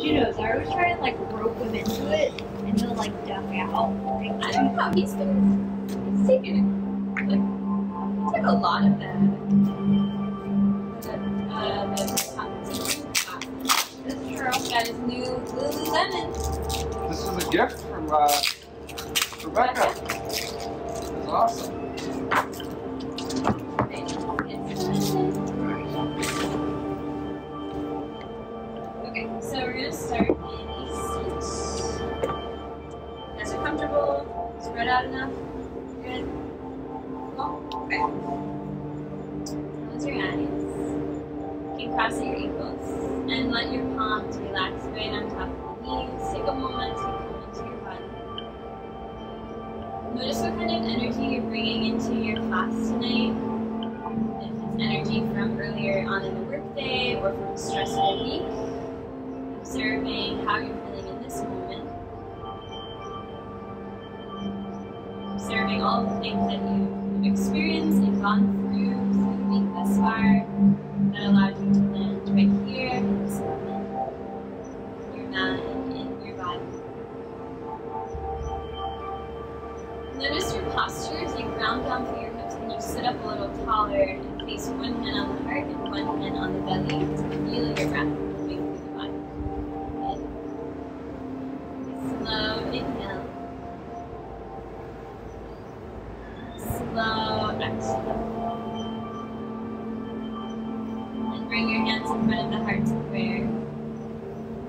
She knows. I always try and like rope him into it, and he'll like duck out. Like, I don't know. He's taking it. Like, he took a lot of the this is true. got his new Lululemon. This is a gift from Rebecca. It's awesome. Okay, so we're gonna start in a seat. You guys are comfortable? Spread out enough? Good? Cool? Okay. Close your eyes. Keep crossing your ankles. And let your palms relax right on top of the knees. Take a moment to come into your body. Notice what kind of energy you're bringing into your class tonight. If it's energy from earlier on in the workday or from a stressful week. Observing how you're feeling in this moment. Observing all the things that you've experienced and gone through the week thus far that allowed you to land right here in this moment. Your mat and in your body. Notice your posture as you ground down through your hips and you sit up a little taller and place one hand on the heart and one hand on the belly to feel your breath moving through the body. Slow inhale. Slow exhale. And bring your hands in front of the heart to prayer.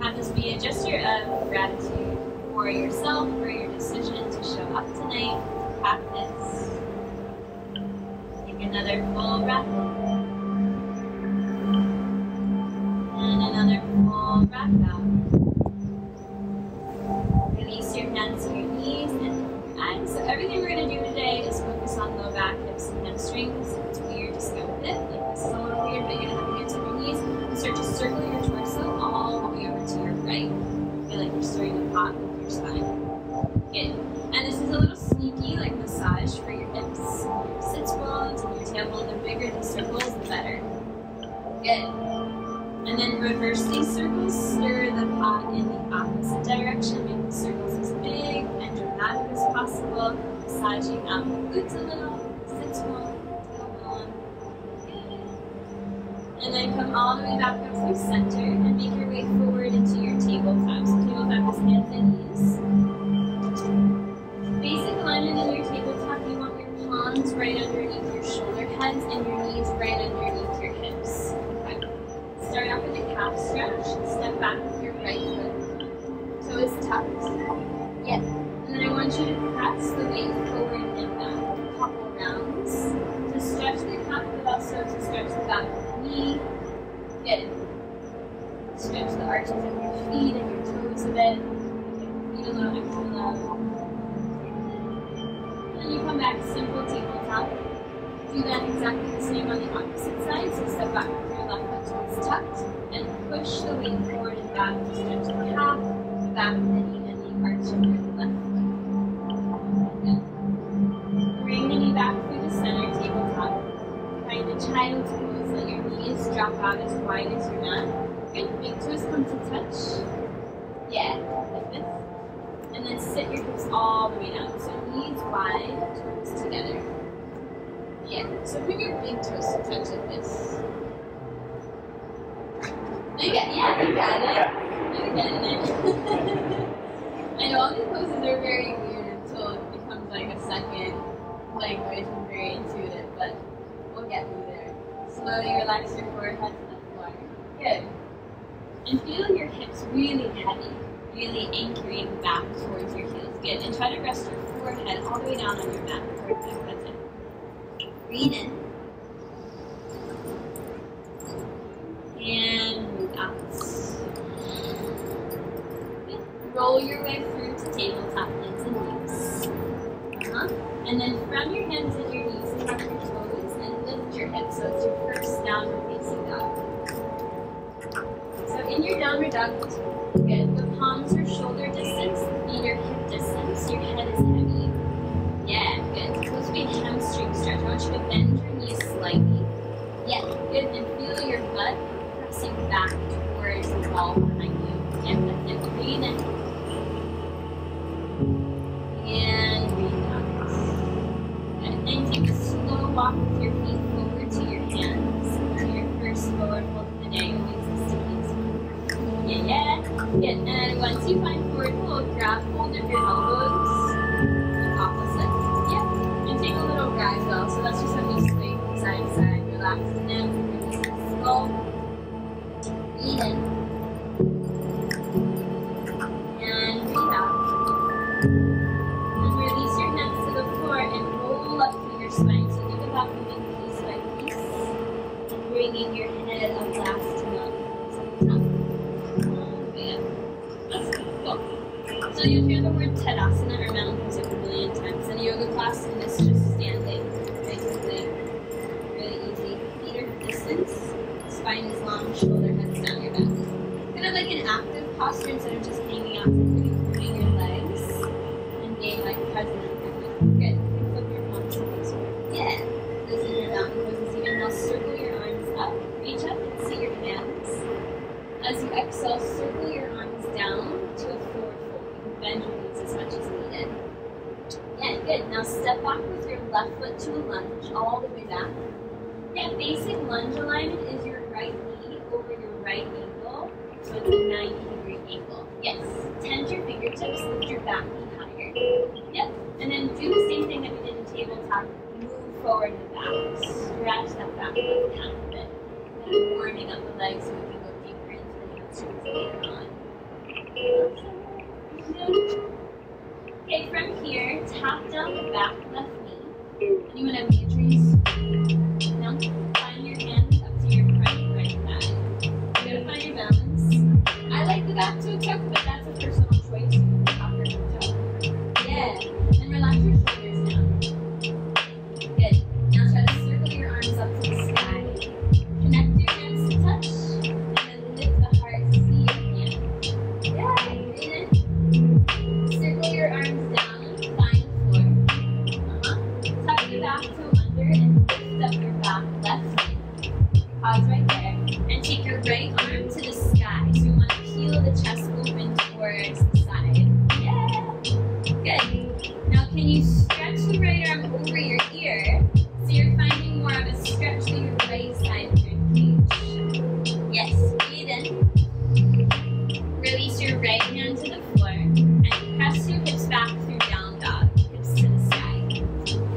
Have this be a gesture of gratitude for yourself, for your decision to show up tonight, to practice. Take another full breath in. And another full breath out. Release your hands to your knees and open your eyes. So everything we're going to do today is focus on low back, hips, and hamstrings. If it's weird, just go with it. Like this is a little weird, but you're going to have your hands on your knees and start to circle your torso all the way over to your right. Feel like you're stirring the pot with your spine. Good. And this is a little sneaky, like massage for your hips, your sits bones, and your tailbone. The bigger the circles, the better. Good. And then reverse these circles, stir the pot in the opposite direction, make the circles as big and dramatic as possible, massaging out the glutes a little, sits bone, tailbone. And then come all the way back up through center and make your way forward into your tabletop. So tabletop is hands and knees. Basic alignment in your tabletop, you want your palms right underneath your shoulder heads and your knees right underneath your hips. Start off with a calf stretch, step back with your right foot. Toe is tucked. Yeah. And then I want you to press the weight forward and back a couple rounds to stretch the calf, but also to stretch the back of the knee. Good. Stretch the arches of your feet and your toes a bit. Feet a little extra low. And then you come back, simple tabletop. Do that exactly the same on the opposite side. So step back with your left foot toes tucked and push the weight forward and back to stretch the calf, the back of the knee, and the arch of your left foot. Good. Bring the knee back through the center tabletop. Find a child's pose. Let your knees drop out as wide as your mat. Good. Big toes come to touch. Yeah, like this. And then sit your hips all the way down. So knees wide, toes together. Yeah, so bring your big toes to touch like this. You got it. You're getting it. I know all these poses are very weird until it becomes like a second language and very intuitive, but we'll get through there. Slowly relax your forehead to the floor. Good. And feel your hips really heavy, really anchoring back towards your heels. Good. And try to rest your forehead all the way down on your mat. Perfect. That's it. Breathe in. And move out. Good. Roll your way through to tabletop, hands and knees. And then from your hands and your knees, tuck your toes and lift your hips. So it's your first downward facing dog. So in your downward dog, good. The palms are shoulder distance, the feet are hip distance, your head is heavy. Yeah, good. It's supposed to be a hamstring stretch. I want you to bend your knees slightly. Yeah, good. And feel your butt pressing back towards the wall behind you. Yep, that's it. Breathe in. And breathe out. And then take a slow walk with your feet over to your hands. To your first forward fold of the day. Use the stickies. Yeah. Good. And once you find forward fold, grab hold of your elbows. Opposite. Yep. And take a little rise well. So that's just how we swing from side to side. Relax the neck. Release the skull. Breathe in. And breathe out. And release your hands to the floor and roll up through your spine. So think about moving piece by piece. Bringing your head up last to the top. So you'll hear the word Tadasana or mountain pose a million times in a yoga class, and it's just standing, basically. Really easy. Feet are hip distance, spine is long, shoulder heads down your back. Kind of like an active posture instead of just hanging out, moving your legs and being like present in the moment. Good. You can flip your palms to this way. Yeah. This is your mountain pose. You can now circle your arms up, reach up and see your hands. As you exhale, circle your arms down to a forward fold. You can bend your knees as much as needed. Yeah, good. Now step back with your left foot to a lunge, all the way back. Yeah, basic lunge alignment is your right knee over your right ankle, so it's a 90-degree angle. Yes. Tend your fingertips, lift your back knee higher. Yep. And then do the same thing that we did in tabletop. Move forward and back. Stretch that back leg down a bit. And warming up the legs so we can go deeper into the hamstrings later on. Okay, from here, tap down the back left knee. Anyone have injuries? No? Find your hands up to your front right thigh. You gotta find your balance. I like the back toe tuck, but that's a personal choice. You can top your toe. Yeah. And relax your shoulders down. Good. Now try to circle your arms up to the sky. Connect your hands to touch. And then lift the heart to see your hand. Yeah. Breathe in. Circle your arms down. Find the floor. Tuck your back toe under and lift up your back left knee. Pause right there. And take your right arm to the sky. So you want to peel the chest open towards the side. Yeah. Good. Now can you stretch the right arm over your ear so you're finding more of a stretch to your right side of your cage. Yes. Breathe in. Release your right hand to the floor and press your hips back through down dog. Hips to the sky.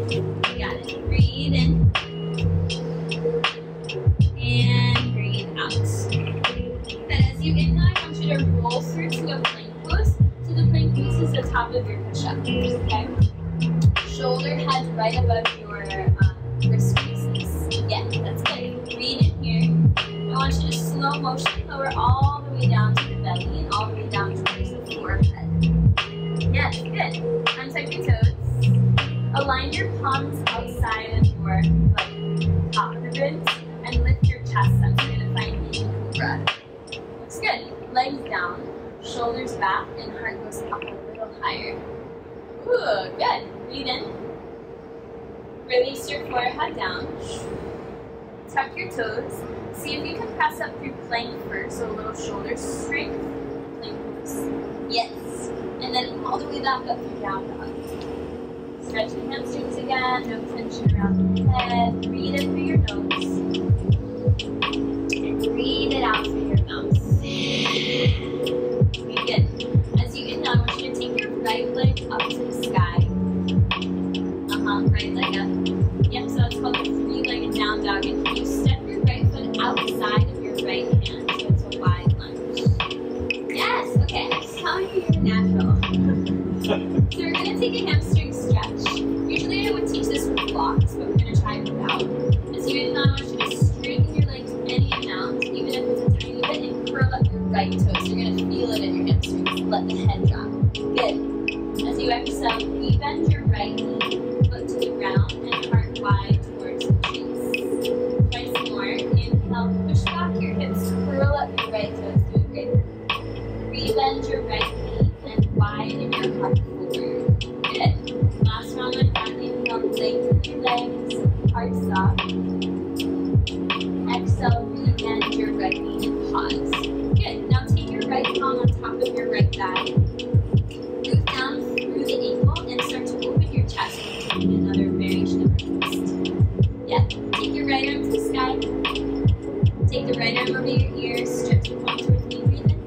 You got it. Breathe in. And breathe out. Then as you inhale, I want you to roll through to a plank pose. So the plank pose is the top of your push-up. Okay? Shoulder heads right above your wrist creases. Yeah, that's good. Breathe in here. I want you to slow motion lower all the way down to the belly and all the way down towards the forehead. Yes, good. Untuck your toes. Align your palms outside of your top of the ribs. And lift your chest up. So you're going to find the cobra. Looks good. Legs down, shoulders back, and heart goes up a little higher. Ooh, good. Breathe in. Release your forehead down. Tuck your toes. See if you can press up through plank first, so a little shoulder strength. Plank pose. Yes. And then all the way back up through down dog. Stretch the hamstrings again, no tension around the head. Breathe in through your nose. And breathe it out through your mouth. Breathe in. As you inhale, I want you to take your right leg up to the sky. Right leg up. Yep, so that's called the three-legged down dog. And can you step your right foot outside of your right hand so it's a wide lunge? Yes, okay. I'm just telling you you're natural. So we're going to take a hamstring stretch. Usually I would teach this with blocks, but we're going to try it without. As you inhale, I want you to straighten your legs any amount, even if it's a tiny bit, and curl up your right toe. So you're going to feel it in your hamstrings. Let the head drop. Good. As you exhale, rebend your right knee, foot to the ground, and heart wide towards the trees. Twice more. Inhale, push back your hips, curl up your right toes. Doing great. Rebend your right knee and widen your heart forward. Good. Last round like that. Inhale, lengthen your legs, heart soft. Exhale, rebend your right knee and pause. Good. Now take your right palm on top of your right thigh. Move down through the ankle and start to open your chest. Another variation of our twist. Yeah, take your right arm to the sky. Take the right arm over your ears. Stretch your palm towards me. Breathe in.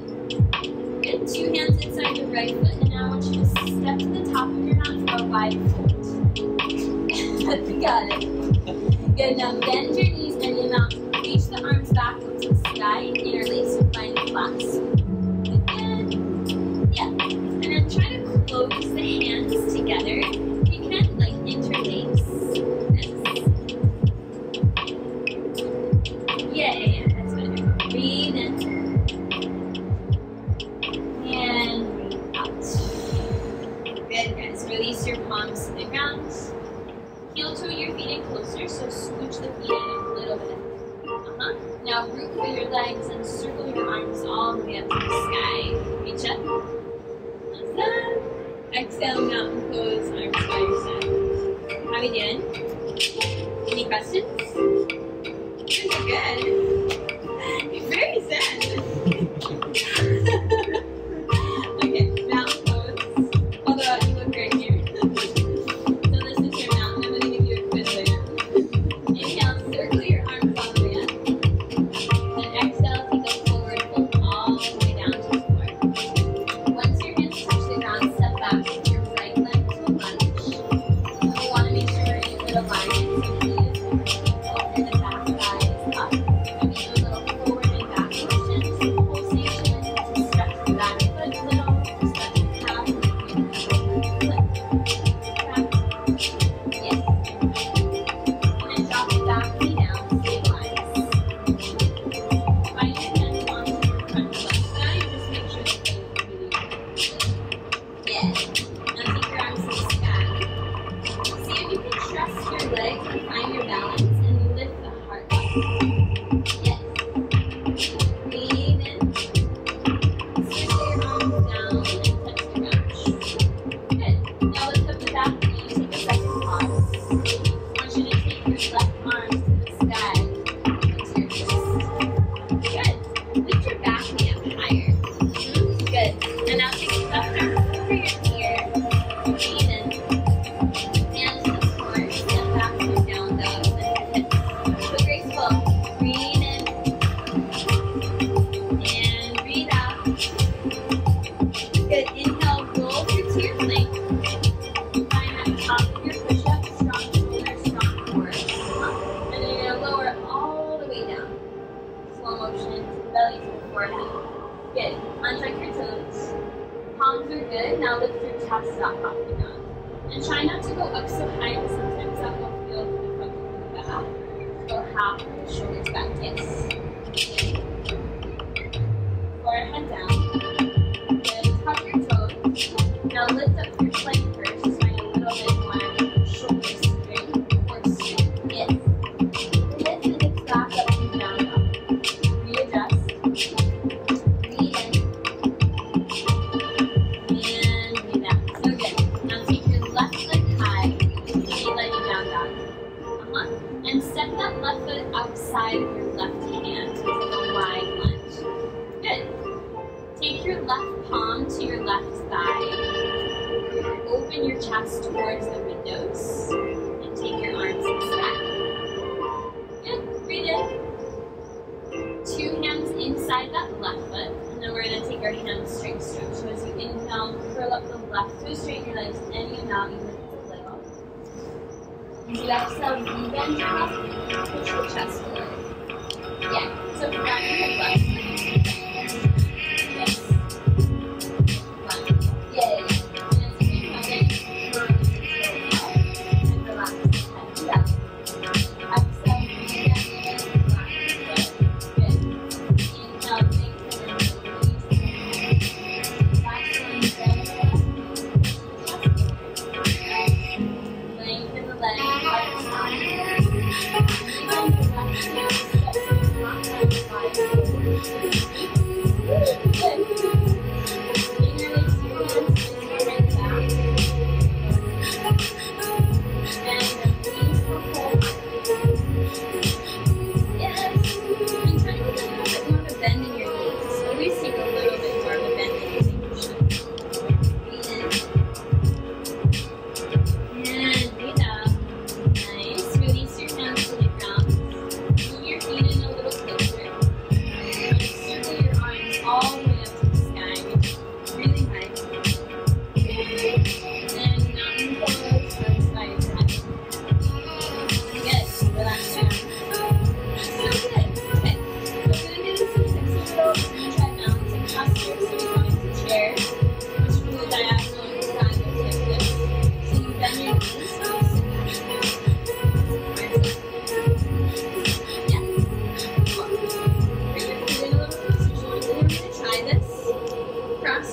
Good. 2 hands inside your right foot. And now I want you to step to the top of your mat for a wide fold. Got it. Good. Now bend your knees any amount. Reach the arms back up to the sky. Interlace and find the flaps. Good. Yeah. And then try to close the hands together. You can like interlace. Yeah, that's better. Breathe in. And breathe out. Good, guys. Release your palms to the ground. Heel toe your feet in closer, so scooch the feet in a little bit. Now root for your legs and circle your arms all the way up to the sky. Reach up. Awesome. Exhale, mountain pose, arms by your side. How are we doing? Any questions? You guys are good. You're very zen. Okay, mountain pose. Although you look great here. So this is your mountain. I'm going to give you a quiz right now. Inhale, circle your arms all the way up. And exhale, take a forward fold all the way down to the floor. Once your hands touch the ground, step back with your right leg to a lunge. And we want to make sure we're in good alignment. So please open the back thighs up. And we do a little forward and back motion, some pulsation to stretch the back foot a little, stretch the calf, and flip. Back. Yes. And then drop the back knee down, stabilize. Find your hands onto your front left side, just make sure that they're really good. Yeah. Now take your arms to the sky. See if you can trust your legs and find your balance and lift the heart up. Yes. Breathe in. Circle your arms down and touch the ground. Good. Now lift up the back knee. Take a second pause. I want you to take your left arm to the sky into your chest. Good. Lift your back knee up higher. Good. And now take your left arm over your ear. Breathe in. Hands to the floor. Step back to down dog. So graceful. Breathe in. And breathe out. Good. Inhale, roll through to your plank. Find that top of your push-up. Strong shoulders, strong core. And then you're going to lower all the way down. Slow motion. Belly to the forehead. Good. Untuck your toes. Palms are good. Now lift your chest up off the ground. And try not to go up so high because sometimes that will feel to the front of the back. Go half of the shoulders back. Yes. Forehead down. Good. Tuck your toes. Now lift up your plank first. Just find a little bit more shoulder straight or straight. Yes. Lift the hips back up and down dog. Readjust. Breathe in. And breathe out. So good. Now take your left leg high. Knee letting down dog. And step that left foot outside of your left hand. So take a wide lunge. Good. Take your left palm to your left thigh. Open your chest towards the windows. And take your arms to the sky. Good. Breathe in. 2 hands inside that left foot. And then we're going to take our hamstring stretch. So as you inhale, curl up the left toes, straighten your legs any amount, even if it's a little. As you exhale, rebend your left knee, push the chest forward. Yeah, so front your hip left. Yes. Wonderful. Yay. And as you inhale, then and relax the head down. Exhale, rebend your left foot. Good. Inhale, lengthen and release. Exhale, bend the left knee, push the chest forward. Lengthen the leg, right side. Breathe in your left knee, step to the front leg, wide forward.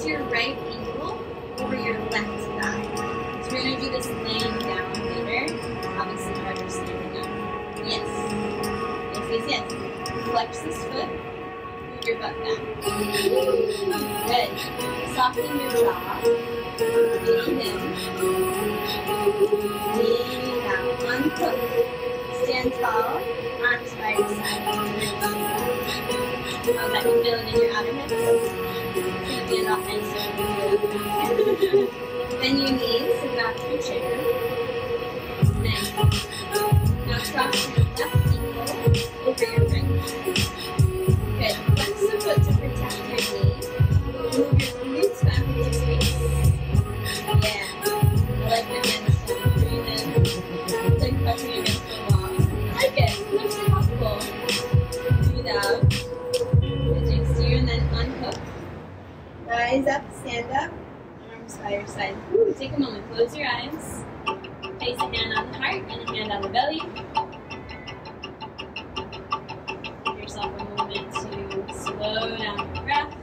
your right ankle over your left thigh. So we're going to do this laying down later. Obviously harder standing up. Yes. Yes, yes, yes. Flex this foot. Move your butt back. Good. Soften your jaw. Breathe in. Breathe out. Unhook. Stand tall. Arms by your side. How's that? You feel it in your outer hips? Stand up and circle. Bend your knees and back to your chair. Nice. Now cross your left ankle over your right. Good. Flex the foot to protect your knee. Move your glutes back into space. Yeah. I like the handstand. Breathe in. It's like pressing against the wall. I like it. Looks comfortable. Breathe out. Bridging steer and then unhook. Rise up, stand up. Arms by your side. Ooh, take a moment. Close your eyes. Place a hand on the heart and a hand on the belly. Give yourself a moment to slow down your breath.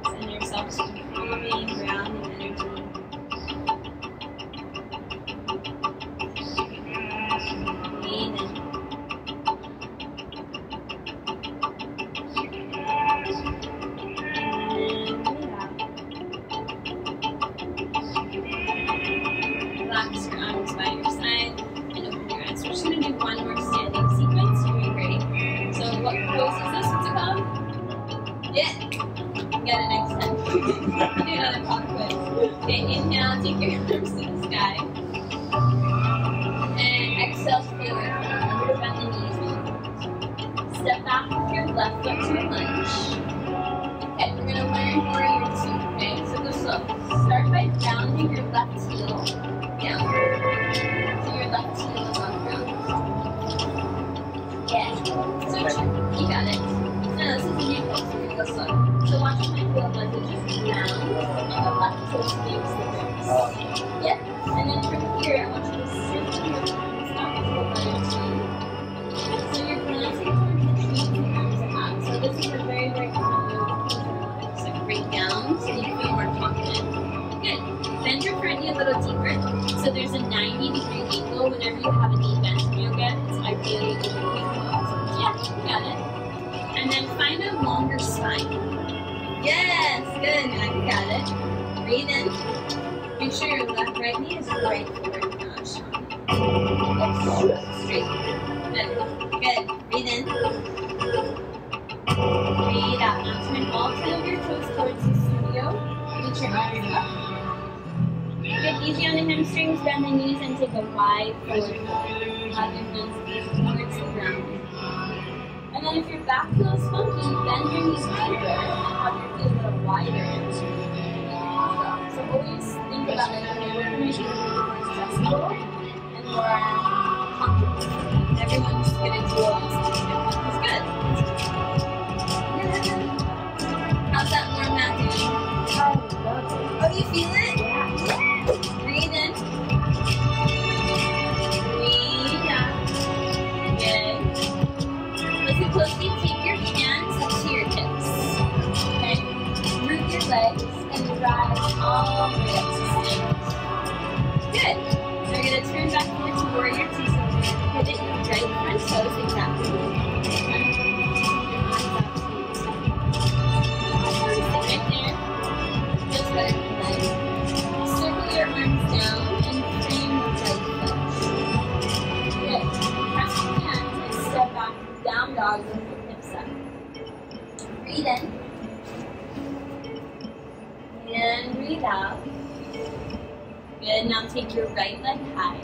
Send yourself to calming, grounding energy. Breathe in. Relax your arms by your side and open your eyes. We're just going to do one more standing sequence. Are you ready? So what pose is this? What's it called? Yeah. Get it next time. Do another pop quiz. Okay, inhale, take your arms to the sky. And exhale, stay like that. Remember to bend the knees. Step back with your left foot to a lunge. Okay, we're going to learn warrior two. Okay, so go slow. Start by grounding your left heel down. So your left heel is on the ground. Yeah. So you got it. No, this is a new pose. We're going to go slow. So watch my heel as it just grounds and the left toe makes the ribs. Yeah. And then from here, I want you to shift your arms up to the letter T. So you're glancing towards the trees and arms are up. So this is a very, very common move. So break down so you feel more confident. Good. Bend your front knee a little deeper. So there's a 90-degree angle whenever you have a knee bend in yoga. It's ideally over the ankle. Yeah, you got it. And then find a longer spine. Yes, good. Now you got it. Breathe in. Make sure your left right knee is right forward, not strong. Straight. Good. Breathe in. Breathe out. Now turn all 10 of your toes towards the studio. Reach your arms up. Get easy on the hamstrings, bend the knees, and take a wide forward fold. Have your hands towards the ground. And then if your back feels funky, bend your knees deeper and have your feet a little wider. So always think about it. Okay, we're going to make it more accessible and more comfortable. Everyone's going to do all this together. It's good. How's that warm mat doing? Oh, you feel it? Yeah. Breathe in. Breathe out. Good. Listen closely. Take your hands up to your hips. Okay? Root your legs and rise all the way up to stand. Good. So we're going to turn back here to warrior two. So we're going to pivot your right front toes exactly. Right there. Just better than that. Circle your arms down and frame your right foot. Good. Press your hands and step back, down dog with your hips up. Breathe in. And breathe out. Good. Now take your right leg high.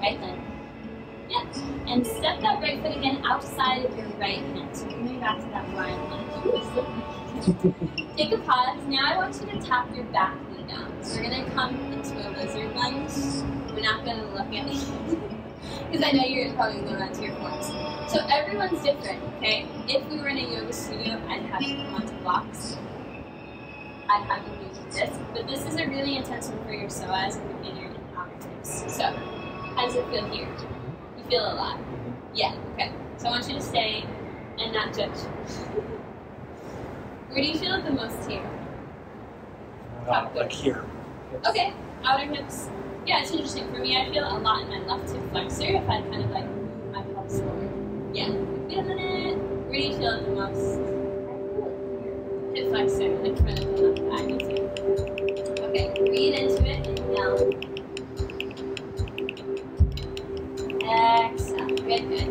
Right leg. Yep. And step that right foot again outside of your right hand. So coming back to that line lunge. Take a pause. Now I want you to tap your back knee down. So we're going to come into a lizard lunge. We're not going to look at it. Because I know you're probably going to go around to your forms. So everyone's different, okay? If we were in a yoga studio, I'd have you come onto blocks. I'd have you do this. But this is a really intense one for your psoas and your inner and outer hips. So, how does it feel here? You feel a lot? Yeah, okay. So I want you to stay and not judge. Where do you feel it the most here? Top Like here. Okay, outer hips. Yeah, it's interesting. For me, I feel a lot in my left hip flexor if I kind of like move my pelvis forward. Yeah, feeling it. Where do you feel it the most? Hip flexor, like front of the left thigh. Me too. Okay, breathe into it. Inhale. Exhale. Good, good.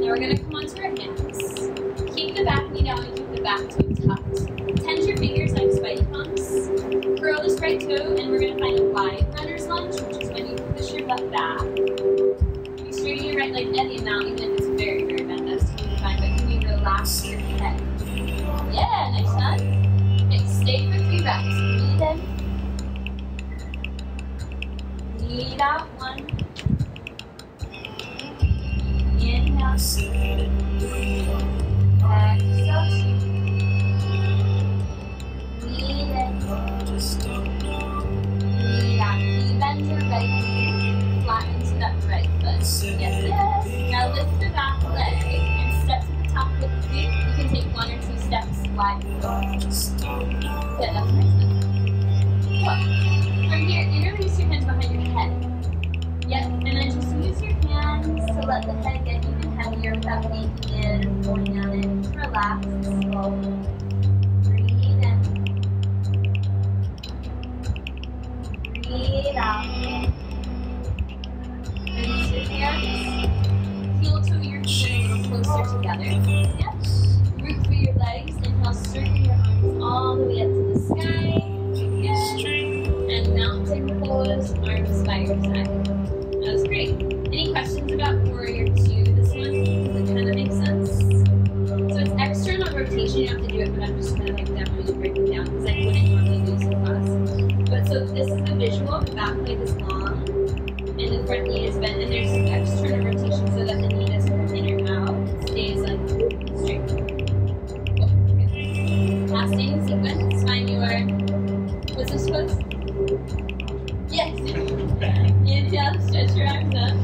Now we're going to come onto our hands. Keep the back knee down and keep the back toe tucked. Tense your fingers like spidey pumps. Curl this right toe, and we're going to find a wide runner's lunge, which is when you push your butt back. You straighten your right leg any amount, even if it's very, very bent. That's totally fine, but can you relax your head? Yeah, nice one. Okay, stay for 3 reps. Breathe in. Breathe out. 1. Inhale. Exhale. 2. Breathe in. Breathe out. You bend your right knee. Flatten to that right foot. Yes, yes. Now lift the back leg and step to the top with the feet. You can take 1 or 2 steps wide. Good, that's nice. Cool. From here, interlace your hands behind your head. Yep, and then just use your hands to let the head get even heavier without making it or pulling on it. Just relax slowly. Breathe in. Breathe out. Release your hands. Heel to your feet a little closer together. Yep. Root through your legs. Inhale, circle your arms all the way up to the sky. Good. And mountain pose, arms by your side. That was great. Any questions about Warrior 2, this one? Does it kind of make sense? So it's external rotation, you have to do it, but I'm just kind of like demoing and breaking down because I wouldn't normally do this in class. But so this is the visual, the back leg is long, and the front knee is bent, and there's some external rotation so that the knee doesn't come in or out. It stays like straight. Cool. Okay. Last staying sequence, find your, what's this pose? Yes. Inhale, stretch your arms up.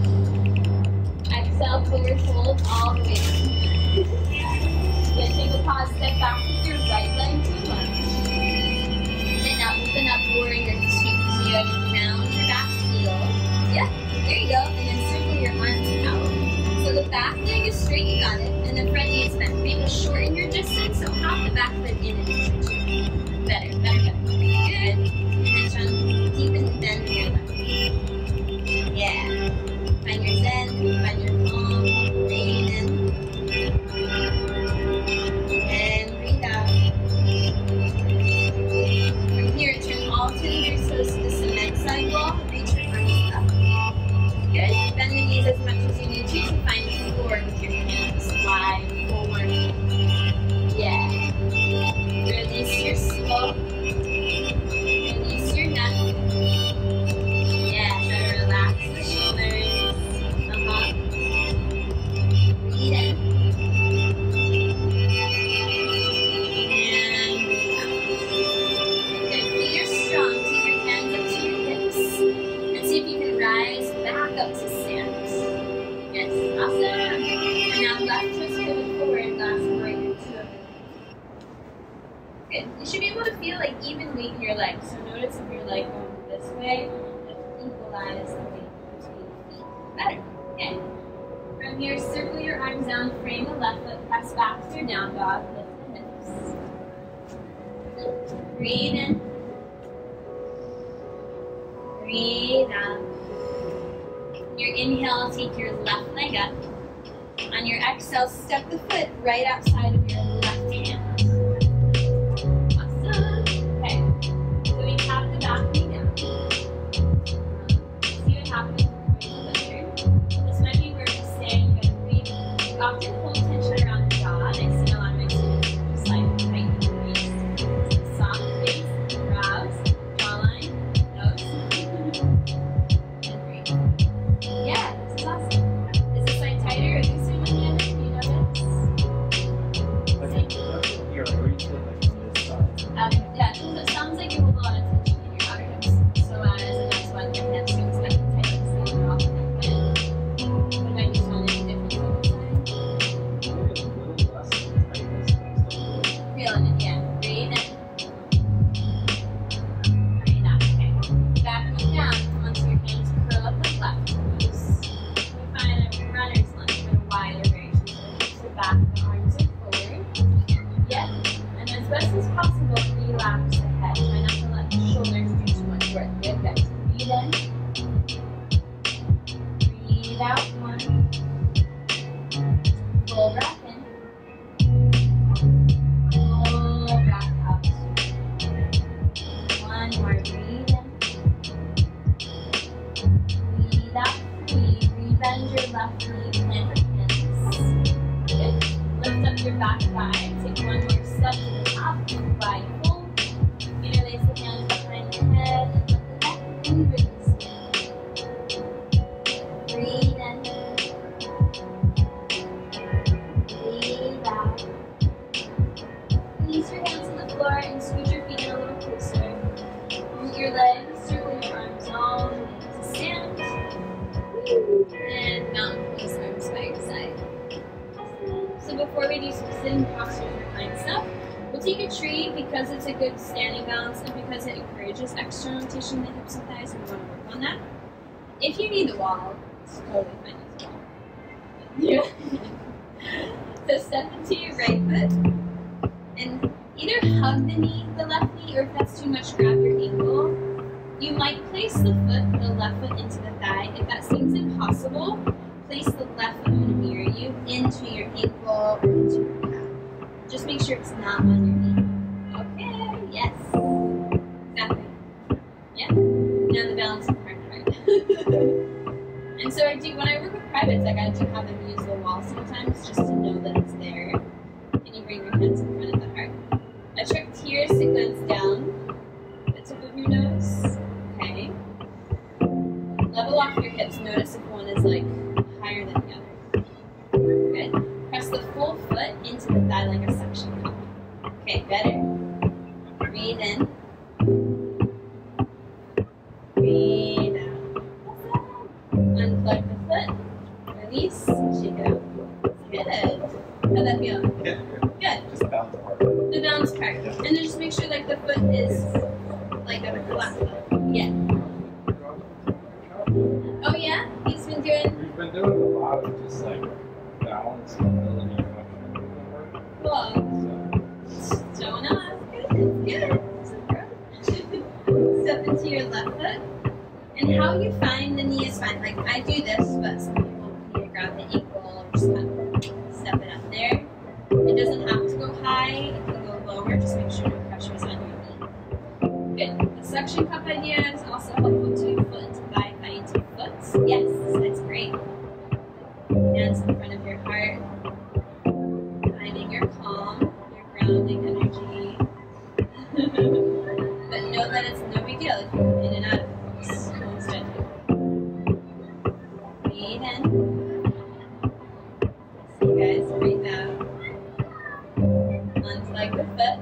Exhale, forward fold all the way down. Then take a pause, step back with your right leg to lunge. And now open up Warrior 2. So you have to round your back heel. Yeah, there you go. And then circle your arms out. So the back leg is straight, you got it. And the front knee is bent. Maybe shorten your distance, so hop the back foot in an inch or 2. Better, better, better. Good. And then try to deepen the bend in your left. Yeah. Find your zen, find your calm, breathe in. And breathe out. From here, turn all 2 of your toes to the cement side wall. Reach your arms up. Good. Bend the knees as much as you need to find the floor with your hands wide forward. Yeah. Release your slope. Release your neck. Breathe in. And breathe out. Good. Feet are strong. Take your hands up to your hips. And see if you can rise back up to stand. Yes. Awesome. And now left twist pivot forward. Last Warrior 2. Good. You should be able to feel like even weight in your legs. So notice if your leg going this way, just equalize the weight between the feet. Better. Okay. From here, circle your arms down, frame the left foot, press back to your down dog, lift the hips. Breathe in. Breathe out. Your inhale, take your left leg up. On your exhale, step the foot right outside of your left hand. Awesome. Okay. So we tap the back knee down. See what happens. Often hold tension around the jaw, and I see a lot of my students just like tighten the face. Soft face, brows, jawline, nose, and breathe. Yeah, this is awesome. Is this side tighter or looser than the other? Do you notice? Here, like where you feel like this side. Yeah, so it sounds like you hold a lot of tension in your outer hips. So as the next one, your hamstrings like tight, so you're off the head. What about you, Sean? Any difference on the side? Maybe a little less tightness. Feeling it, yeah. ankle, relax the head. Try not to let the shoulders do too much work. Good, good. Breathe in. Breathe out. One. Full breath in. Full breath out. One more. Breathe in. Breathe out. Fully. Rebend your left knee. Plant your hands. Good. Lift up your back thigh. Take one more step to the top. Wide fold. Interlace the hands behind the head and lift the neck and release it. Breathe in. Breathe out. Release your hands on the floor and scoot your feet in a little closer. Root your legs, circle your arms all to stand. And mountain pose, arms by your side. So before we do some sitting posture for kind stuff, we'll take a tree because it's a good standing balance and because it encourages external rotation in the hips and thighs, and we want to work on that. If you need the wall, it's totally fine as well. Yeah. So step into your right foot and either hug the left knee, or if that's too much, grab your ankle. You might place the left foot into the thigh. If that seems impossible, place the left foot, I'm going to mirror you, into your ankle or into your calf. Just make sure it's not on your knee. Okay, yes. Exactly. Yeah. Now the balance is right. And so when I work with privates, like I do have them use the wall sometimes just to know that it's there. And you bring your hands in front of the heart. A trick here is to glance down the tip of your nose. Okay. Level off your hips. Notice if one is like higher than the other. Good. Press the full foot into the thigh like a suction cup. Okay, better. Breathe in. Breathe out. Unplug the foot. Release. Shake it out. Good. How'd that feel? Yeah. Good. Just bounce part. The balance part. And then just make sure like the foot is like a flat foot. Yeah. Oh yeah? He's been doing... We've been doing a lot of just like balance and ability Cool. so. Showing off. Good. Good. Step into your left foot. And how you find the knee is fine. Like I do this, but some people can either grab the ankle or just kind of step it up there. It doesn't have to go high, it can go lower, just make sure no pressure is on your knee. Good. The suction cup idea is also helpful too. Foot into thigh, thigh into foot. Yes, that's great. Hands in front of your heart. Finding your calm, your grounding energy. But know that it's no big deal if you come in and out of focus. Most gently. Breathe in. See you guys, breathe out. Unplug the foot.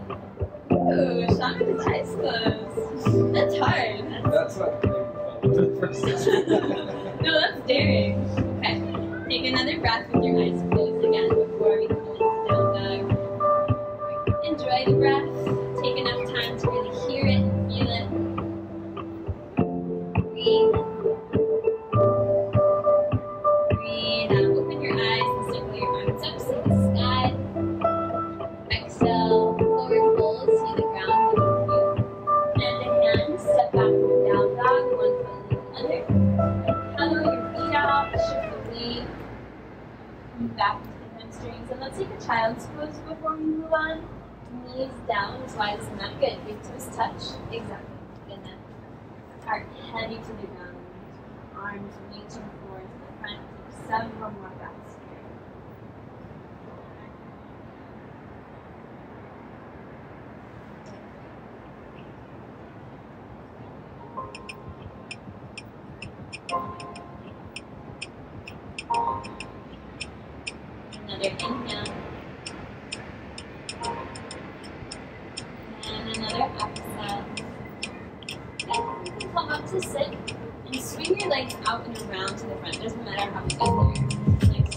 Ooh, Sean with his eyes closed. That's hard. That's what the first No, that's daring. Okay. Take another breath with your eyes closed again before we go into down dog. Enjoy the breath. Take enough time to really hear it and feel it. Breathe. Breathe out. Open your eyes and circle your arms up. See the sky. Exhale. Forward fold. See the ground beneath you. Hand to hand. Step back to the down dog. One foot leaning under. Pedal your feet out. Shift the weight. Move back into the hamstrings. And let's take a child's pose before we move on. Knees down as wide as the mat. Good. Big toes touch. Exactly. Good enough. Heart heavy to the ground. Arms reaching forward to the front. Take several more breaths here. Another inhale. And another exhale. Okay, you can come up to sit and swing your legs out and around to the front. Doesn't matter how you get there. Nice.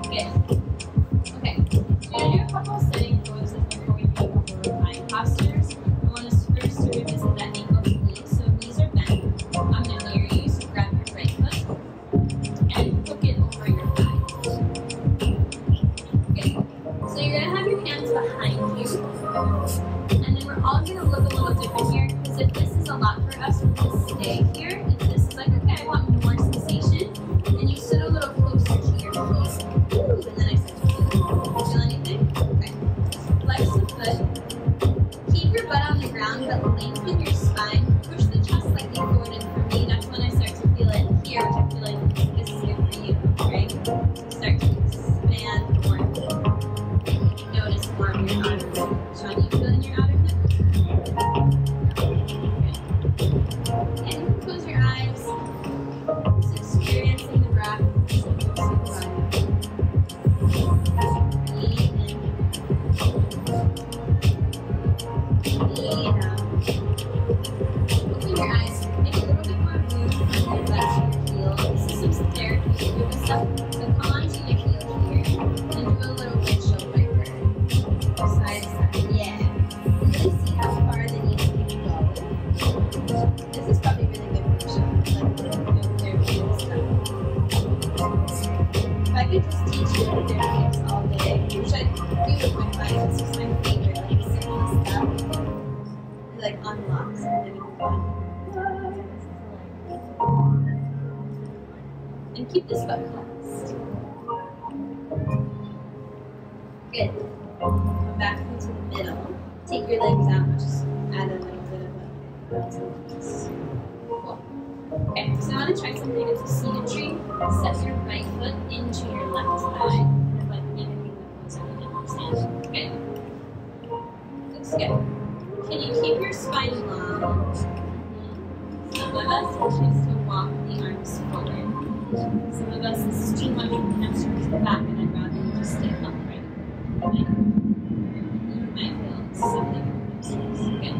Good. Okay, so you're going to do a couple of sitting poses before we do a couple of reclining postures. I want us first to revisit that ankle to knee. So knees are bent. I'm going to mirror you, so grab your right foot and hook it over your thigh. Okay, so you're going to have your hands behind you. And then we're all gonna look a little different here, because if this is a lot for us, we're gonna stay here. If this is like, okay, I want more sensation, then you sit a little closer to your feet. Ooh, and then I start to feel anything? Okay. Flex the foot. Keep your butt on the ground, but lengthen your spine. Push the chest slightly forward, and for me, that's when I start to feel it here, which I feel like this is good for you, right? Start to expand more. Notice more of your outer hip. Sean, you feel in your outer hip? Good. And you can close your eyes. Just experiencing the breath. Breathe in. Breathe out. Open your eyes. Make a little bit more room from your left to your heel. This is some therapy to do with stuff. So come onto your heel here and do a little windshield wiper. Side to side. Yeah. Really see how far the knees can go. This is probably really good for you. Like good therapy and stuff. If I could just teach you therapies all day, which I do with my clients, this is my favorite, like simple stuff. It like unlocks really fun. And keep this foot cleansed. Good. Come back into the middle. Take your legs out and just add a little bit of a piece. Cool. Okay, so I want to try something as a symmetry. Step your right foot into your left thigh. Kind of like anything that goes on the understand. Good. Looks good. Can you keep your spine long? Some of us choose to walk the arms forward. Some of us, this is too much from the hamstrings to the back, and I'd rather just stay upright. You might feel something in the hamstrings. Good.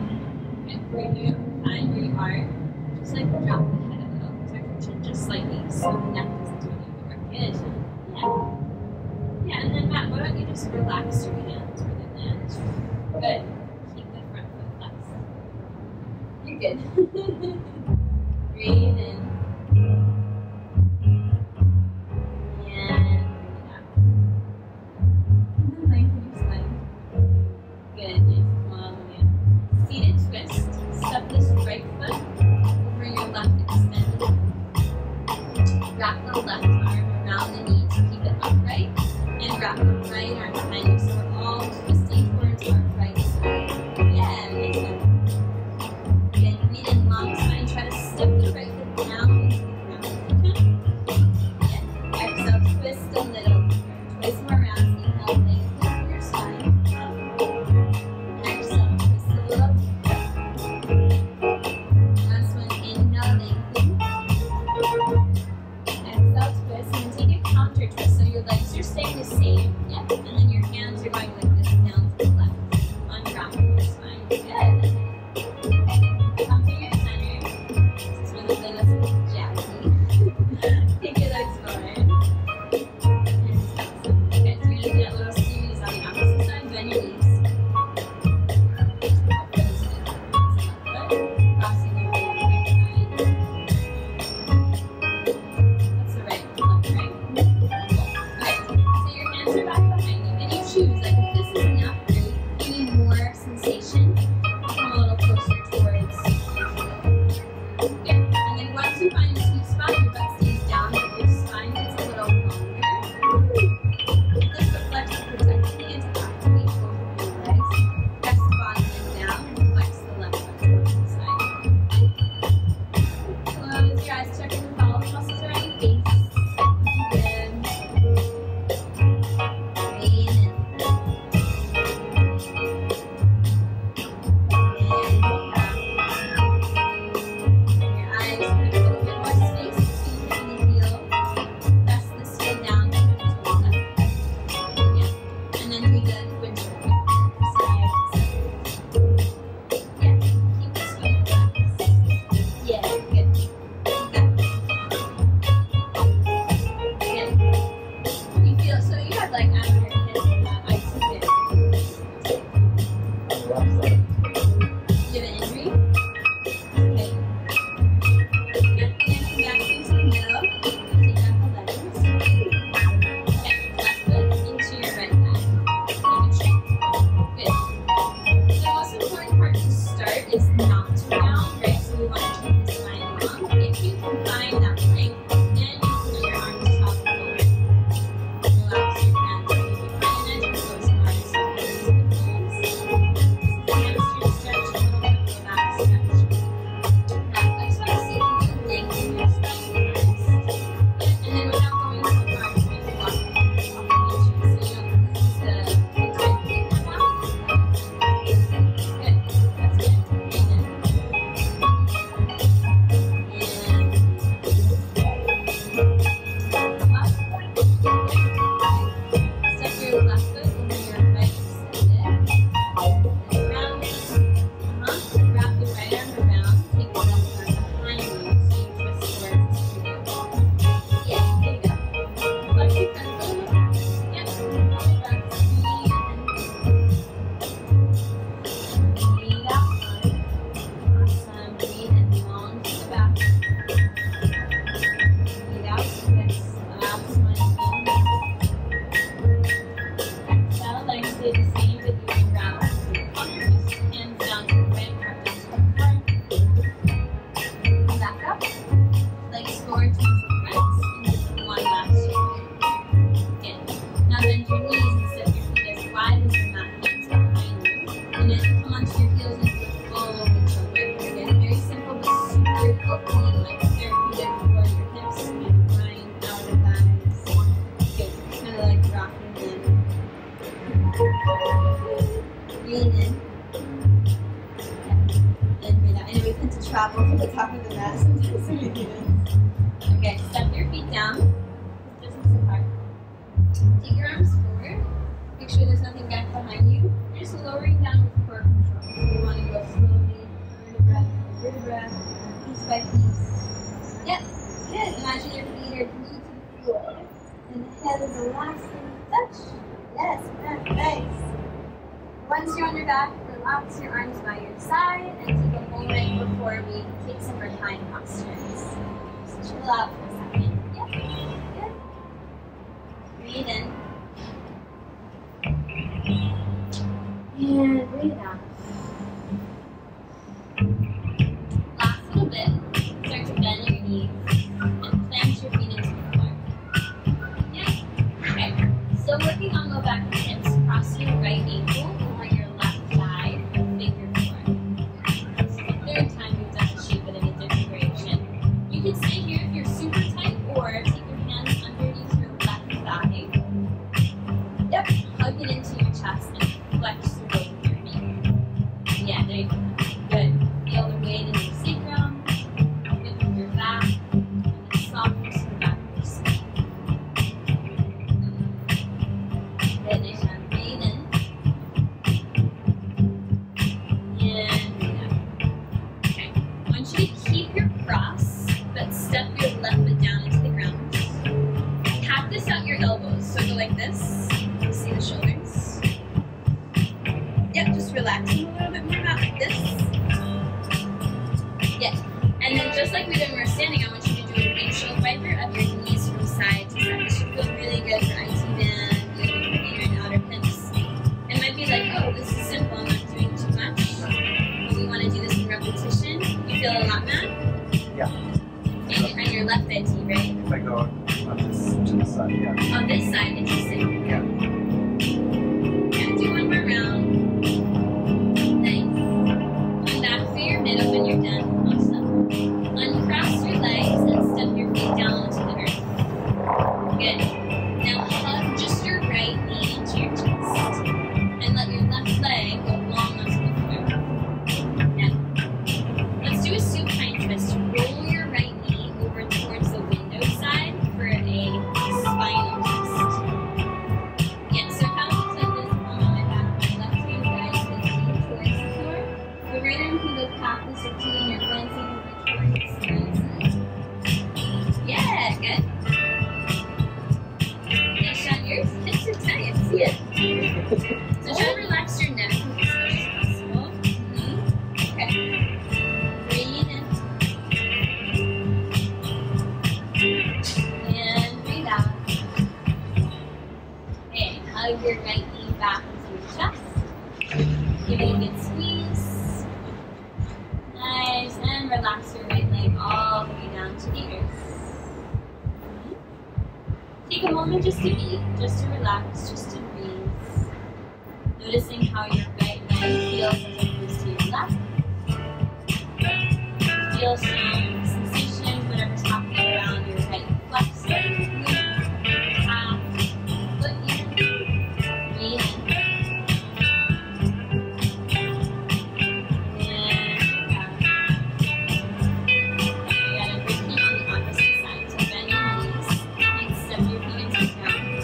Good. Breathe out. Find where you are. Just like drop the head a little. Tuck your chin just slightly so the neck doesn't do any work. Good. Yeah. Yeah, and then Matt, why don't you just relax your hands where they land? Good. Keep the front foot flexed. You're good. Breathe in. Wrap the left arm around the knee to keep it upright, and wrap the right arm behind you so we're all twisting towards our right side. Yeah, nice one. Good. Breathe in long spine. Try to step the right foot down. Yeah. Exhale, twist a little. Twist more around. Inhale, lengthen your spine. Exhale, twist a little. Last one. Inhale, lengthen. Exhale, twist, and then take a counter twist. So your legs are staying the same. Yep. And then your hands are going like this down to the left. Unwrapping your spine. Good. Come to your center. This is where the latest is jazzy. Take your legs forward. And stop. Okay, so you're going to do that little series on the opposite side. Bend your knees. Crossing over your right side. That's the right one, right? Cool. Okay, so your hands are back behind you, and you choose, like if this is enough for you, you need more sensation, come a little closer towards your heel. Yeah, and then once you find a sweet spot, your butt stays down, but your spine gets a little longer. This foot flex to protect the knee and to activate both of your legs. Press the bottom leg down and flex the left foot towards the side. Close your eyes, check if the bowel muscles are on your face. Good. Breathe in. Inhale. Your eyes put a little bit more space between the heel. Press the skin down to the toe left. Yeah. And then do the windshield wiper. Side to side. Yeah. Keep this foot flexed. Yeah, good. Good. You feel, so you have like after your hip, I see it. Left side. Do you have an injury? Okay. Good. And come back into the middle. Take out the legs. Okay. Left foot into your right thigh. Make it straight. Good. So is not round, right? So we want to keep the spine long. If you can find that length, then you can let your arms top forward. Relax your hands when you find it. Close your eyes so you can see the bones. Hamstring stretch, a little bit of a back stretch. Now, I just want to see if you can lengthen your spine first. And then without going so far, just maybe walk off the edges so you don't lose the tight grip on top. Good. That's good. Step your left foot into your right extended. And round it. Wrap the right arm around. Take the left arm behind you so you twist towards the studio. Yeah, there you go. Flex your front foot. Yep. Back to me and breathe out. Awesome. Breathe in long to the back. Breathe out. Twist. Last one. Exhale. Let me stay the same, but you can round. On your twist, hands down to the right, arm down to the floor. Back up. Legs forward towards the front. And just one last shake. Good. Now bend your knees and set your feet as wide as your mat, hands behind you. And then come onto your heels into the full windshield wiper. Again, very simple but super healthy and like therapeutic for your hips and grind out of thighs. Good. Kind of like rocking in. Breathe in. And breathe out. I know we tend to travel to the top of the mat sometimes when we do this. Okay, step your feet down. This isn't so hard. Take your arms forward. Make sure there's nothing back behind you. You're just lowering down with core control. You want to go slowly, vertebra, vertebra, piece by piece. Yep, good. Imagine your feet are glued to the floor. And the head is the last thing to touch. Yes, nice. Once you're on your back, relax your arms by your side and take a moment before we take some reclined postures. Just chill out for a second. Yep, good. Breathe in. And breathe out. Last little bit. Start to bend your knees and plant your feet into the floor. Yeah. Okay. Still working on low back and hips. Cross your right ankle over your left thigh and figure four. This is the third time we've done the shape, but in a different direction. You can stay here if you're super tight, or take your hands underneath your left thigh. Yep. Hug it into your chest and flex your weight with your feet. Yeah, there you go. Good. Feel the weight in your sacrum, width of your back, and the softness of the back of your spine. Good, nice job. Breathe in. And breathe out. Okay. I want you to keep your cross, but step your left foot down into the ground. Cactus out your elbows, so go like this. See the shoulders. Yep, just relaxing a little bit more, not like this. Yeah. And then just like we did when we were standing, I want you to do a windshield wiper of your knees from side to side. This should feel really good for IT band, good for inner and outer hips. It might be like, oh, this is simple, I'm not doing too much. But we want to do this in repetition. You feel a lot, Matt? Yeah. And on your left IT, right? If I go on this to the side, yeah. On this side, interesting. Yeah. Yeah, do one more round. Nice. Come back for your middle when you're done. Awesome. Uncross your legs and step your feet down onto the earth. Good. Now hug just your right knee into your chest. And let your left leg go long onto the floor. Now, let's do a supine twist. Roll your right knee over towards the window side for a spinal twist. take a moment just to be, just to relax, just to breathe. Noticing how your right leg feels as opposed to your left. Feel some sensations, whatever's happening around your right flexor, glute, calf, foot here. Breathe in. And again, repeat on the opposite side. So bend your knees and step your feet into the ground.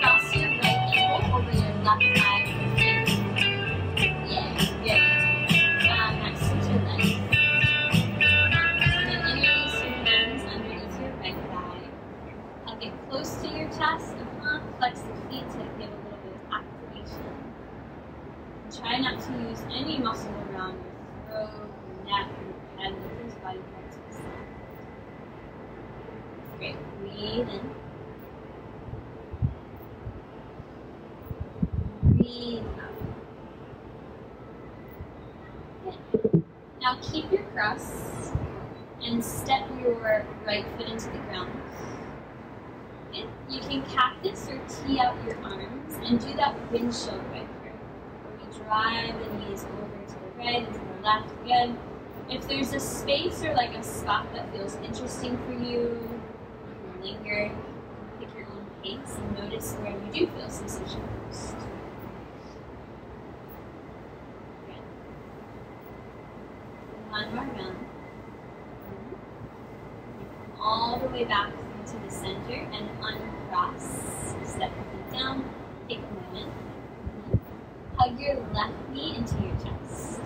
Cross your right ankle over your left leg. Yeah, good. Next to your legs. And then interlace your hands underneath your right thigh. Hug it close to your chest. Flex the feet to give a little bit of activation. And try not to use any muscle around your throat, your neck, your head, let those body parts be soft. Great. Breathe in. Breathe out. Good. Now keep your cross and step your right foot into the ground. Okay. You can cactus or tee out your arms and do that windshield right here, where we drive the knees over to the right and to the left. Good. If there's a space or like a spot that feels interesting for you, you can linger, pick your own pace, and notice where you do feel sensation first. Good. One more round. All the way back into the center and uncross. Step your feet down. Take a moment. Hug your left knee into your chest.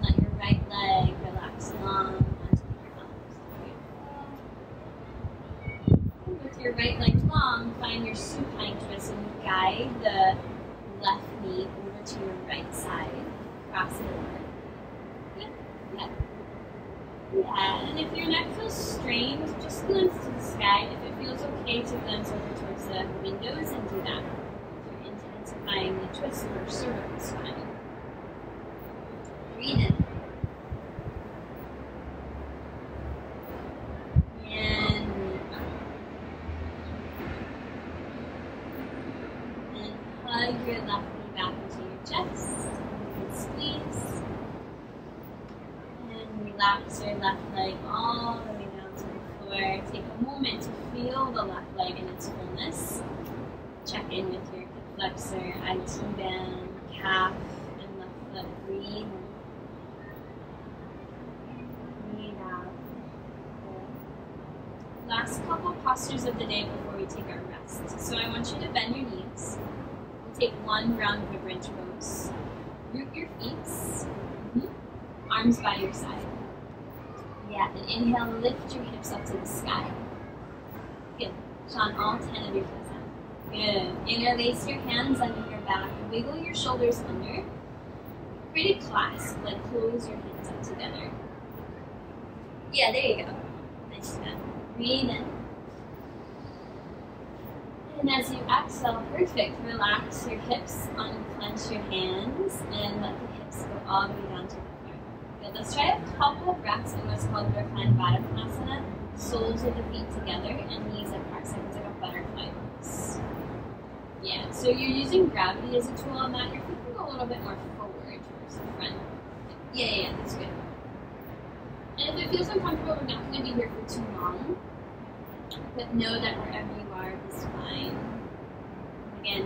Let your right leg relax long onto your arms. With your right leg long, find your supine twist and guide the left knee over to your right side. Cross it over. Yeah. Yeah, and if your neck feels strained, just glance to the sky. If it feels okay to glance over towards the windows, and do that. If you're intensifying the twist or cervical spine. Breathe in. And breathe out. And hug your left knee back into your chest. And squeeze. Relax your left leg all the way down to the floor. Take a moment to feel the left leg in its fullness. Check in with your hip flexor, IT band, calf, and left foot. Breathe. Breathe out. Last couple postures of the day before we take our rest. So I want you to bend your knees. We'll take one round of a bridge pose. Root your feet. Arms by your side. Yeah, and inhale, lift your hips up to the sky. Good. Sean, all 10 of your toes out. Good. Interlace your hands under your back. Wiggle your shoulders under. Create a clasp, like close your hands up together. Yeah, there you go. Nice job. Breathe in. And as you exhale, perfect. Relax your hips, unclench your hands, and let the hips go all the way down to the floor. Good. Let's try a couple of breaths in what's called reclined Baddha, soles of the feet together and knees apart, so it's like a butterfly pose. Yeah, so you're using gravity as a tool on that. You're thinking a little bit more forward towards the front. Yeah, that's good. And if it feels uncomfortable, we're not going to be here for too long. But know that wherever you are is fine. Again,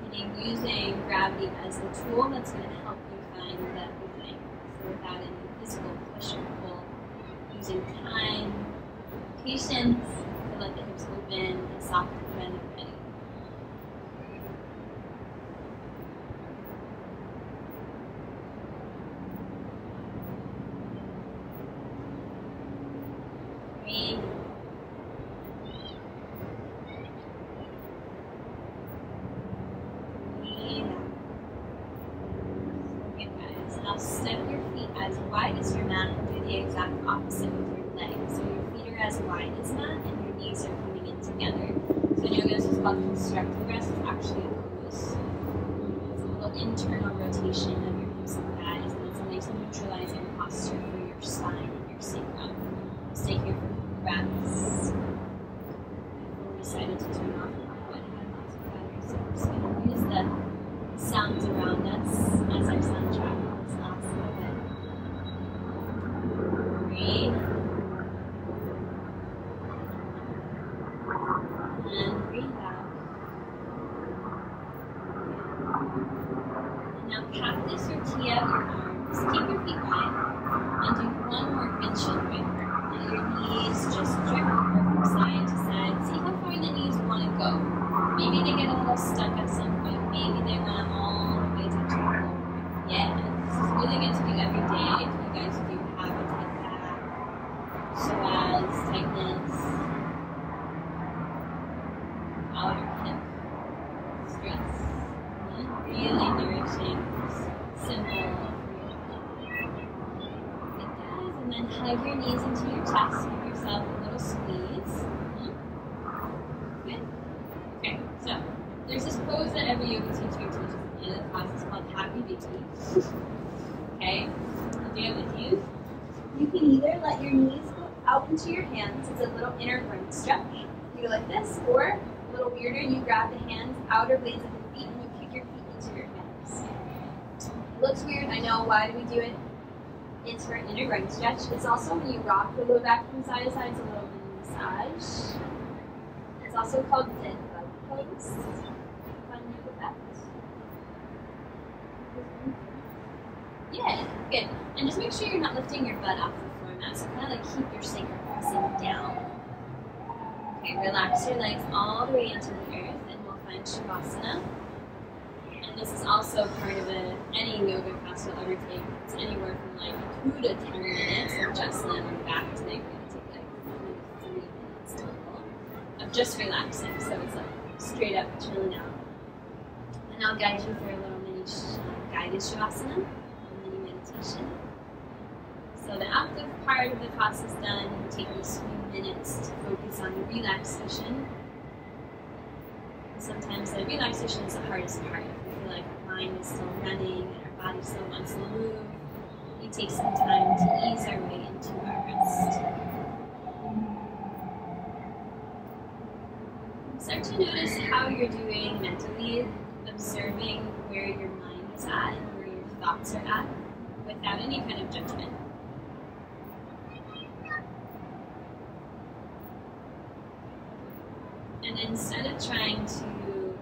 repeating, using gravity as a tool that's going to help you find that opening. So without any physical push or pull, using time, patience to let the hips open and soften when they're ready. Breathe. Now step your feet as wide as your mat and do the exact opposite with your legs. So your feet are as wide as mat and your knees are coming in together. So in yoga, this is called constructive rest. It's actually a pose. It's a little internal rotation of your hips and thighs, and it's a nice neutralizing posture for your spine and your sacrum. Stay here for breaths. practice or tee out your arms. Keep your feet wide. And do one more windshield wiper. Let your knees just drift over from side to side. See how far the knees want to go. Maybe they get a little stuck at some point. Maybe they want all the way to the floor. Yeah, this is really good to do every day if you guys do habits like that. Psoas, tightness, outer hip, stress. Really nourishing, simple. It does. And then hug your knees into your chest. Give yourself a little squeeze. Good. Okay, so there's this pose that every yoga teacher teaches at the end of the class. It's called Happy Baby. Okay, I'll do it with you. You can either let your knees go out into your hands. It's a little inner groin stretch. You go like this, or a little weirder, you grab the hands, outer blades of your feet, and you kick your feet into your hands. It looks weird, I know. Why do we do it? It's for inner groin stretch. It's also when you rock the low back from side to side, it's a little mini massage. It's also called dead bug pose. Fun yoga effect. Yeah, good. And just make sure you're not lifting your butt off the floor mat. So kind of like keep your sacrum pressing down. Okay, relax your legs all the way into the earth, and we'll find Shavasana. And this is also part of any yoga class you'll ever take. It's anywhere from like 2 to 10 minutes of just laying back today. We're going to take like 3 minutes total of just relaxing. So it's like straight up chilling out. And I'll guide you through a little mini guided Shavasana, a mini meditation. So the active part of the class is done. You take these few minutes to focus on the relaxation. Sometimes the relaxation is the hardest part. If we feel like our mind is still running and our body still wants to move, we take some time to ease our way into our rest. Start to notice how you're doing mentally, observing where your mind is at and where your thoughts are at without any kind of judgment. And instead of trying to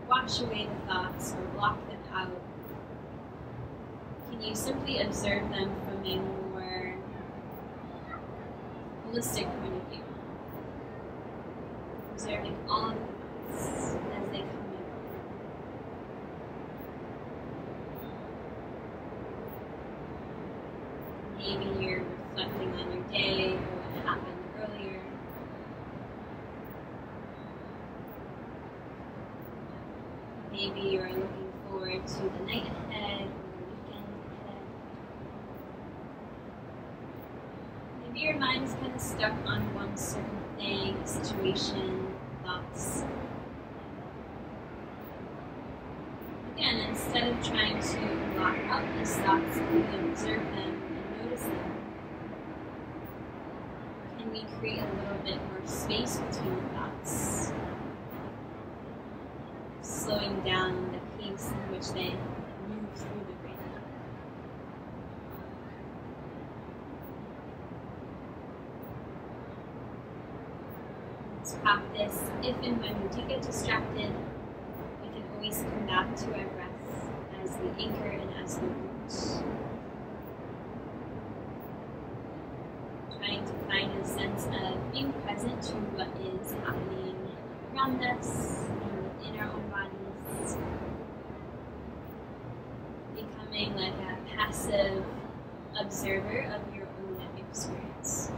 wash away the thoughts or block them out, can you simply observe them from a more holistic point of view? Observing all the thoughts as they come in. Maybe you're reflecting on your day or what happened earlier. Maybe you're looking forward to the night ahead or the weekend ahead. Maybe your mind is kind of stuck on one certain thing, situation, thoughts. Again, instead of trying to block out these thoughts, we observe them and notice them. Can we create a little bit more space between the thoughts? Slowing down the pace in which they move through the brain. Let's practice. If and when we do get distracted, we can always come back to our breath as the anchor and as the root. Trying to find a sense of being present to what is happening around us, in our own bodies, becoming like a passive observer of your own experience.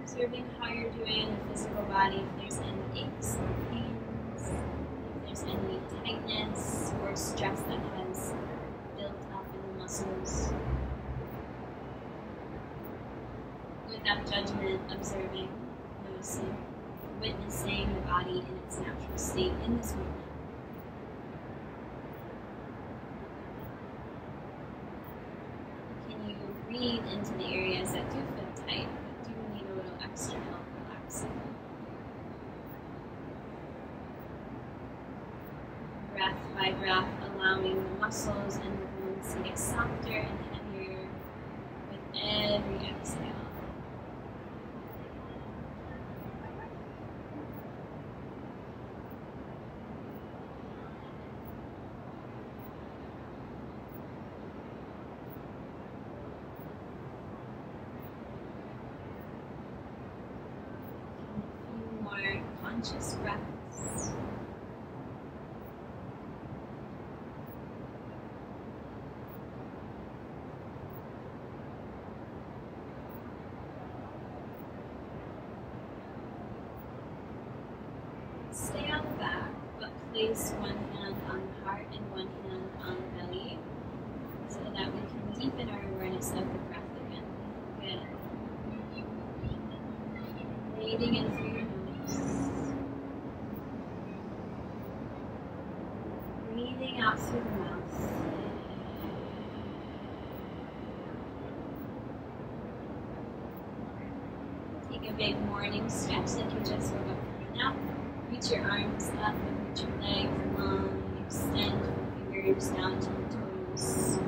Observing how you're doing in the physical body, if there's any aches or pains, if there's any tightness or stress that has built up in the muscles. Without judgment, observing, noticing, witnessing the body in its natural state in this moment. Can you breathe into the areas that do feel tight, but do need a little extra help relaxing? Breath by breath, allowing the muscles and the bones to get softer and heavier every exhale. More conscious breaths. Stay on the back, but place one hand on the heart and one hand on the belly so that we can deepen our awareness of the breath again. Good. Breathing in through your nose. Breathing out through the mouth. Take a big morning stretch like you just woke up from a nap. Reach your arms up and reach your legs long. Extend your fingers down to your toes.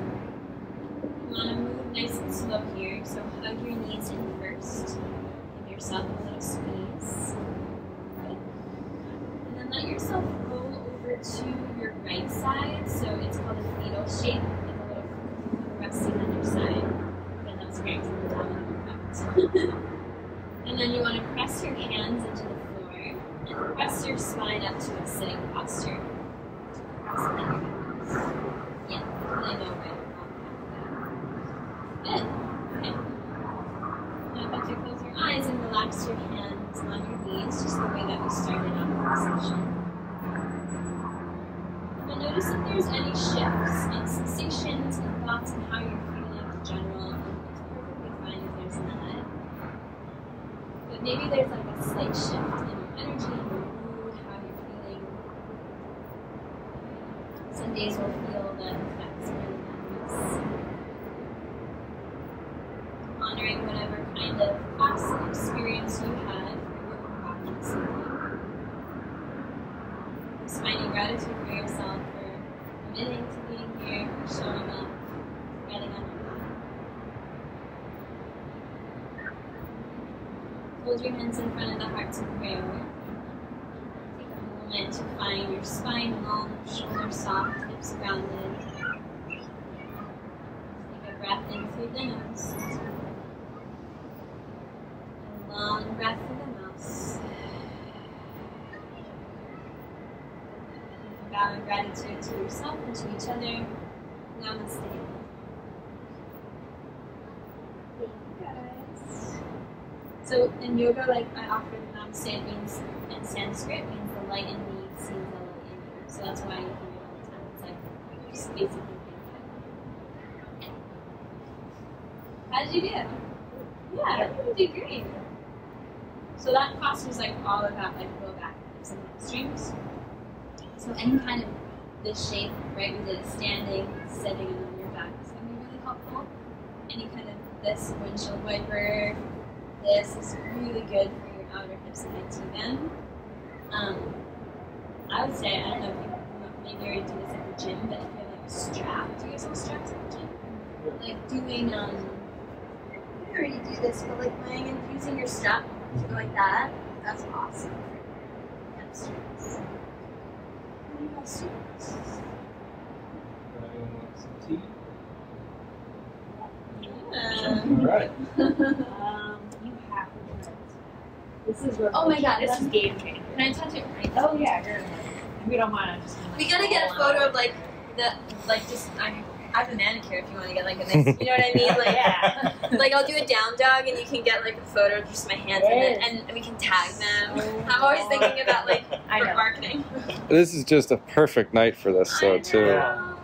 You want to move nice and slow here, so hug your knees in first. Give yourself a little squeeze. Good. And then let yourself roll over to your right side. So it's called a fetal shape, with a little resting on your side. Good, that was great. Perfect. And then you want to press your hands into the floor and press your spine up to a sitting posture. Press it in your hands. Yeah, really no way. Good. Okay. Now about to close your eyes and relax your hands on your knees, just the way that we started on the session. And notice if there's any shifts in sensations and thoughts and how you're feeling in general. It's perfectly fine if there's not. But maybe there's like a slight shift in your energy, in your mood, how you're feeling. Some days will feel the effects really nice. Honoring whatever kind of past experience you had for your practice. Just finding gratitude for yourself for committing to being here, for showing up, for getting on your path. Hold your hands in front of the heart to prayer. Take a moment to find your spine long, shoulders soft, hips grounded. Take a breath in through the nose. A long breath through the mouth. Bow in gratitude to yourself and to each other. Namaste. So in yoga, like I offer namaste, it means in Sanskrit, means the light in me sees the light in you. So that's why you hear it all the time. It's like just basically think that. How did you do? Yeah, you did great. So that class was like all about like low back hips and hamstrings. So any kind of this shape, right? We did it standing, sitting, and on your back. It's gonna be really helpful. Any kind of this windshield wiper. This is really good for your outer hips and IT bend. I would say, I don't know if you maybe already do this at the gym, but if you have like a strap, do you guys have straps at the gym? Like doing, you already do this, but like laying and using your strap to go like that, that's awesome for hamstrings. What else do you use? Anyone want some tea? Yeah. All right. You have to do it. This is Oh my god, this is game changer. Can I touch it right now? Oh yeah, if we don't mind, I'm just gonna. We gotta get a photo of like the just I have a manicure if you want to get like a nice, you know what I mean? Like Yeah. like I'll do a down dog and you can get like a photo of just my hands in it and we can tag them. I'm always thinking about like I know. marketing. This is just a perfect night for this, though, too. Yeah.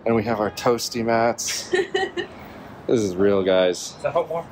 And we have our toasty mats. This is real, guys. So how warm?